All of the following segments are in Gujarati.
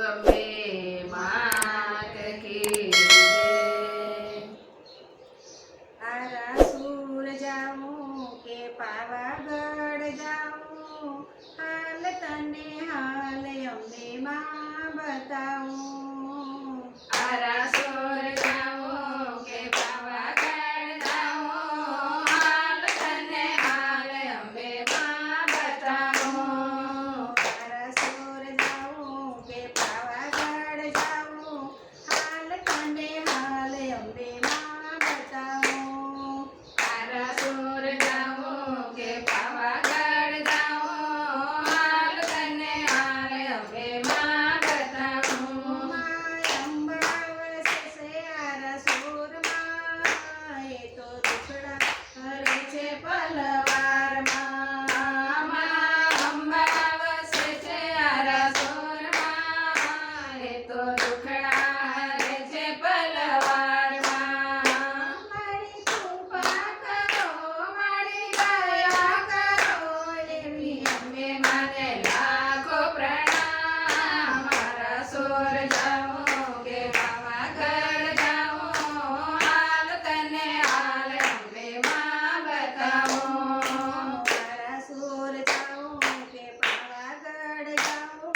અંબે માત કી જય। આરાસુર જાઉં કે પાવાગઢ જાઉં, હાલ તને હાલ અંબે માં બતાવું। આરાસુર જાઉં કે પાવાગઢ જાઉં, હાલ તને હાલ અંબે માં બતાવું। આરાસુર જાઉં કે પાવાગઢ જાઉં, હાલ તને હાલ અંબે માં બતાવું। આરાસુર જાઉં કે પાવાગઢ જાઉં, હાલ તને હાલ અંબે માં બતાવું। માય અંબા વસે છે આરાસુરમાં, એ તો દુખડા હરે છે પલવારમાં। માં અંબા વસે છે આરાસુરમાં, એ તો દુખડા હરે છે પલવારમાં। મારી કૃપા કરો, મારી દયા કરો, એવી અંબે માને લાખો પ્રણામ। આરાસુર જાઉં કે પાવાગઢ જાઉં, હાલ તને હાલ અંબે માં બતાવું। આરાસુર જાઉં કે પાવાગઢ જાઉં,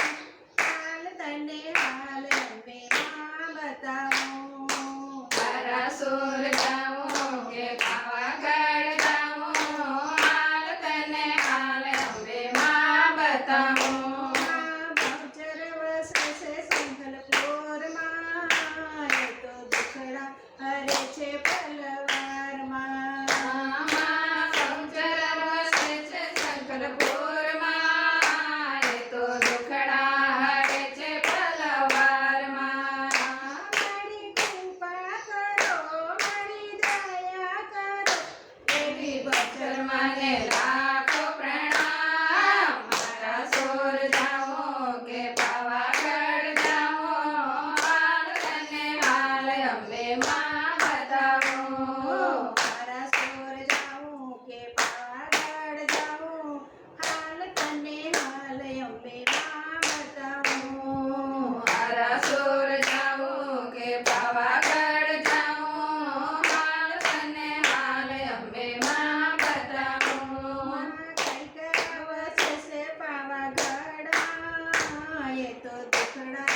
હાલ તને હાલ અંબે માં બતાવું। આરાસુર જાઉં કે પાવાગઢ જાઉં, હાલ તને હાલ અંબે માં બતાવું। બહુચર વસે છે સંકલ્પોરમાં, એ તો દુખડા હરે છે પલવારમાં। માં સૌચર વસે છે શંકરપુરમાં, એ તો દુખડા હરે છે પલવારમાં। મારી કૃપા કરો, મારી દયા કરો, એવી બચર મને લાખો પ્રણામ। આરાસુર જાઉં કે પાવાગઢ જાઉં, હાલ તને હાલ અંબે માં બતાવું। આરાસુર જાઉં કે પાવાગઢ જાઉં, હાલ તને હાલ અંબે માં બતાવું। આરાસુર જાઉં કે પાવાગઢ જાઉં, હાલ તને હાલ અંબે માં બતાવું। કઈ વસે છે પાવાગઢમાં, એ તો દુખડા